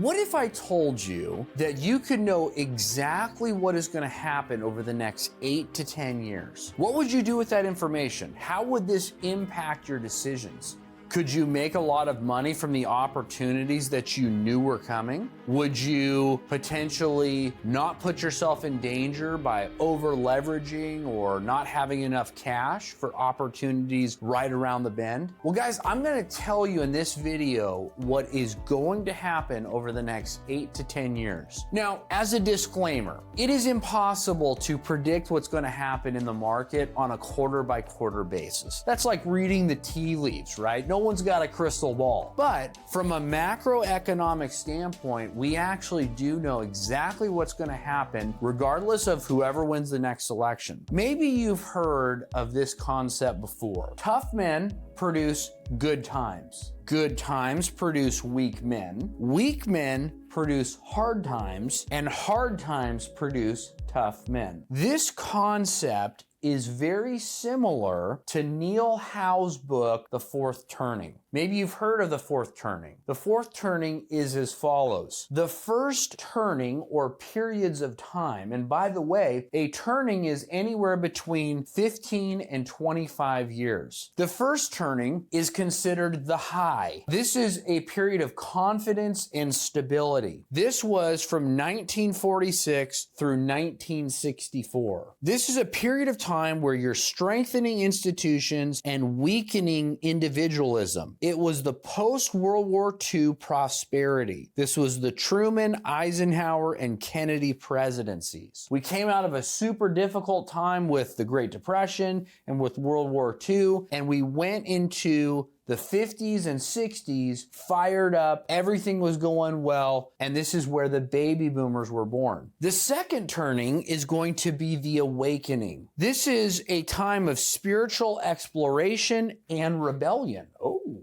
What if I told you that you could know exactly what is going to happen over the next 8 to 10 years? What would you do with that information? How would this impact your decisions? Could you make a lot of money from the opportunities that you knew were coming? Would you potentially not put yourself in danger by over leveraging or not having enough cash for opportunities right around the bend? Well, guys, I'm going to tell you in this video what is going to happen over the next 8 to 10 years. Now, as a disclaimer, it is impossible to predict what's going to happen in the market on a quarter by quarter basis. That's like reading the tea leaves, right? No one's got a crystal ball. But from a macroeconomic standpoint, we actually do know exactly what's going to happen regardless of whoever wins the next election. Maybe you've heard of this concept before. Tough men produce good times. Good times produce weak men. Weak men produce hard times, and hard times produce tough men. This concept is very similar to Neil Howe's book, The Fourth Turning. Maybe you've heard of The Fourth Turning. The Fourth Turning is as follows. The first turning, or periods of time, and by the way, a turning is anywhere between 15 and 25 years. The first turning is considered the high. This is a period of confidence and stability. This was from 1946 through 1964. This is a period of time where you're strengthening institutions and weakening individualism. It was the post-World War II prosperity. This was the Truman, Eisenhower, and Kennedy presidencies. We came out of a super difficult time with the Great Depression and with World War II, and we went into the 50s and 60s fired up, everything was going well, and this is where the baby boomers were born. The second turning is going to be the awakening. This is a time of spiritual exploration and rebellion.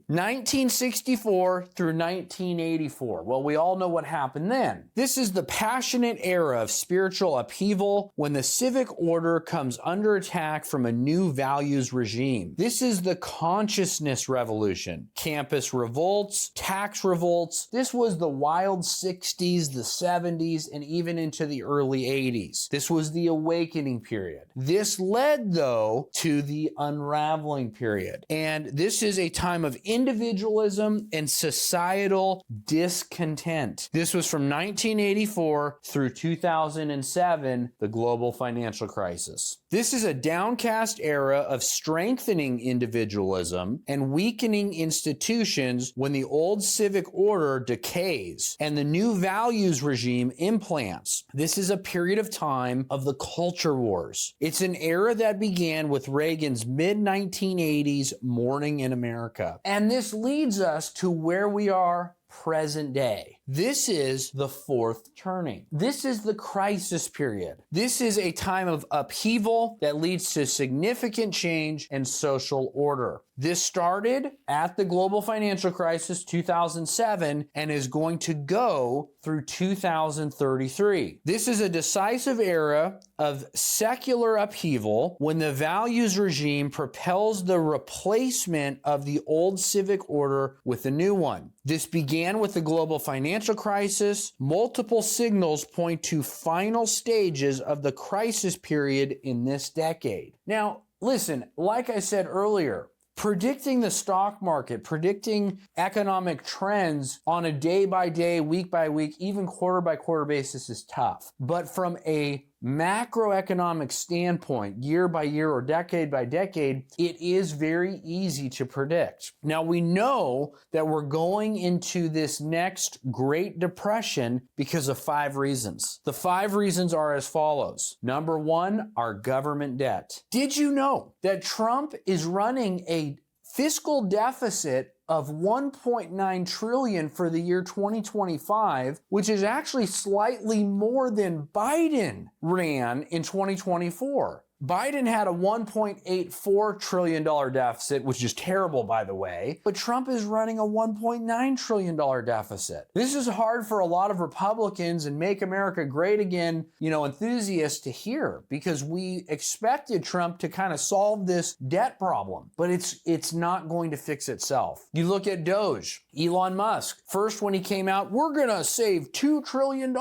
1964 through 1984. Well, we all know what happened then. This is the passionate era of spiritual upheaval when the civic order comes under attack from a new values regime. This is the consciousness revolution. Campus revolts, tax revolts. This was the wild 60s, the 70s, and even into the early 80s. This was the awakening period. This led, though, to the unraveling period. And this is a time of individualism and societal discontent. This was from 1984 through 2007, the global financial crisis. This is a downcast era of strengthening individualism and weakening institutions when the old civic order decays and the new values regime implants. This is a period of time of the culture wars. It's an era that began with Reagan's mid-1980s Morning in America. And this leads us to where we are present day. This is the fourth turning. This is the crisis period. This is a time of upheaval that leads to significant change and social order. This started at the global financial crisis 2007 and is going to go through 2033. This is a decisive era of secular upheaval when the values regime propels the replacement of the old civic order with a new one. This began with the global financial crisis. Multiple signals point to final stages of the crisis period in this decade. Now, listen, like I said earlier, predicting the stock market, predicting economic trends on a day-by-day, week-by-week, even quarter-by-quarter basis is tough. But from a macroeconomic standpoint, year by year or decade by decade, it is very easy to predict. Now, we know that we're going into this next Great Depression because of 5 reasons. The 5 reasons are as follows. Number 1, our government debt. Did you know that Trump is running a fiscal deficit of 1.9 trillion for the year 2025, which is actually slightly more than Biden ran in 2024. Biden had a $1.84 trillion deficit, which is terrible, by the way, but Trump is running a $1.9 trillion deficit. This is hard for a lot of Republicans and Make America Great Again, enthusiasts to hear, because we expected Trump to kind of solve this debt problem, but it's not going to fix itself. You look at Doge, Elon Musk. First, when he came out, we're going to save $2 trillion.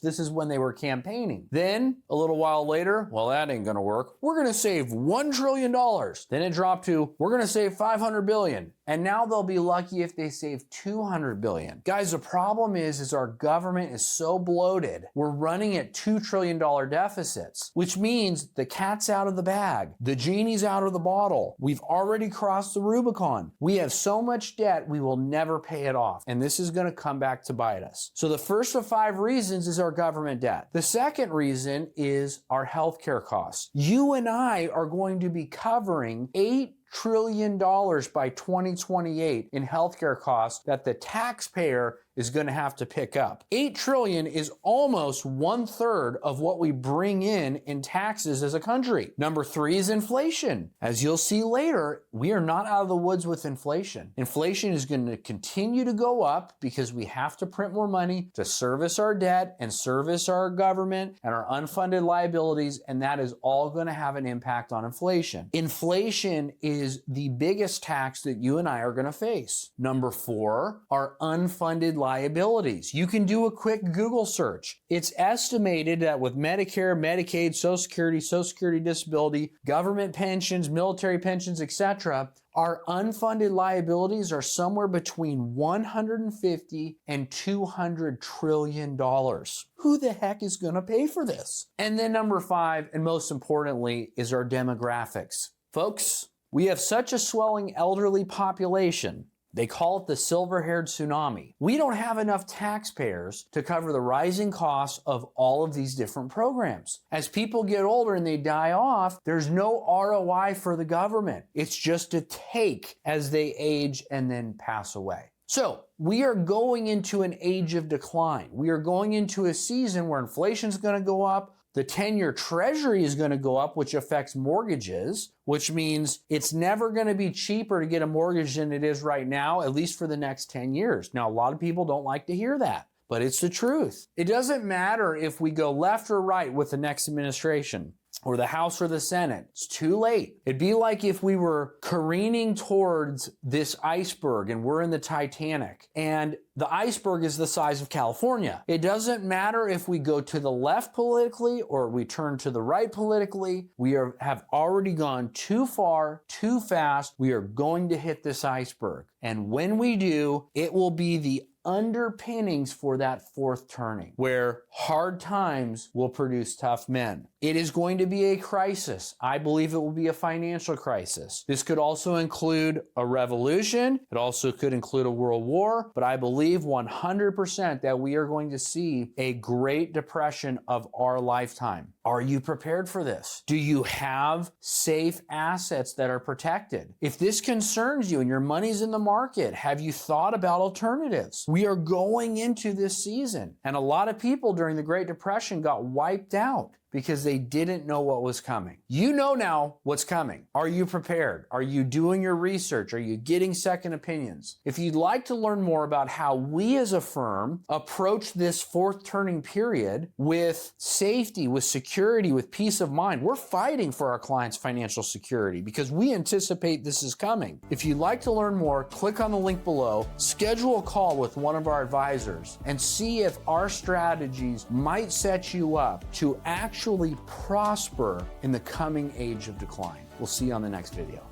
This is when they were campaigning. Then, a little while later, well, that ain't going to work. We're going to save $1 trillion. Then it dropped to, we're going to save $500 billion. And now they'll be lucky if they save $200 billion. Guys, the problem is our government is so bloated. We're running at $2 trillion deficits, which means the cat's out of the bag. The genie's out of the bottle. We've already crossed the Rubicon. We have so much debt, we will never pay it off. And this is going to come back to bite us. So the first of 5 reasons is our government debt. The second reason is our healthcare costs. You and I are going to be covering $8 trillion by 2028 in healthcare costs that the taxpayer is going to have to pick up. $8 trillion is almost 1/3 of what we bring in taxes as a country. Number 3 is inflation. As you'll see later, we are not out of the woods with inflation. Inflation is going to continue to go up because we have to print more money to service our debt and service our government and our unfunded liabilities, and that is all going to have an impact on inflation. Inflation is the biggest tax that you and I are going to face. Number 4 are unfunded liabilities. You can do a quick Google search. It's estimated that with Medicare, Medicaid, Social Security Disability, government pensions, military pensions, etc., our unfunded liabilities are somewhere between $150 and $200 trillion. Who the heck is going to pay for this? And then number 5, and most importantly, is our demographics. Folks, we have such a swelling elderly population. They call it the silver-haired tsunami. We don't have enough taxpayers to cover the rising costs of all of these different programs. As people get older and they die off, there's no ROI for the government. It's just a take as they age and then pass away. So we are going into an age of decline. We are going into a season where inflation's going to go up. The 10-year treasury is going to go up, which affects mortgages, which means it's never going to be cheaper to get a mortgage than it is right now, at least for the next 10 years. Now, a lot of people don't like to hear that, but it's the truth. It doesn't matter if we go left or right with the next administration, or the House or the Senate. It's too late. It'd be like if we were careening towards this iceberg and we're in the Titanic and the iceberg is the size of California. It doesn't matter if we go to the left politically or we turn to the right politically. We have already gone too far, too fast. We are going to hit this iceberg. And when we do, it will be the underpinnings for that fourth turning, where hard times will produce tough men. It is going to be a crisis. I believe it will be a financial crisis. This could also include a revolution. It also could include a world war, but I believe 100% that we are going to see a Great Depression of our lifetime. Are you prepared for this? Do you have safe assets that are protected? If this concerns you and your money's in the market, have you thought about alternatives? We are going into this season, and a lot of people during the Great Depression got wiped out because they didn't know what was coming. You know now what's coming. Are you prepared? Are you doing your research? Are you getting second opinions? If you'd like to learn more about how we as a firm approach this fourth turning period with safety, with security, with peace of mind, we're fighting for our clients' financial security because we anticipate this is coming. If you'd like to learn more, click on the link below, schedule a call with one of our advisors, and see if our strategies might set you up to actually prosper in the coming age of decline. We'll see you on the next video.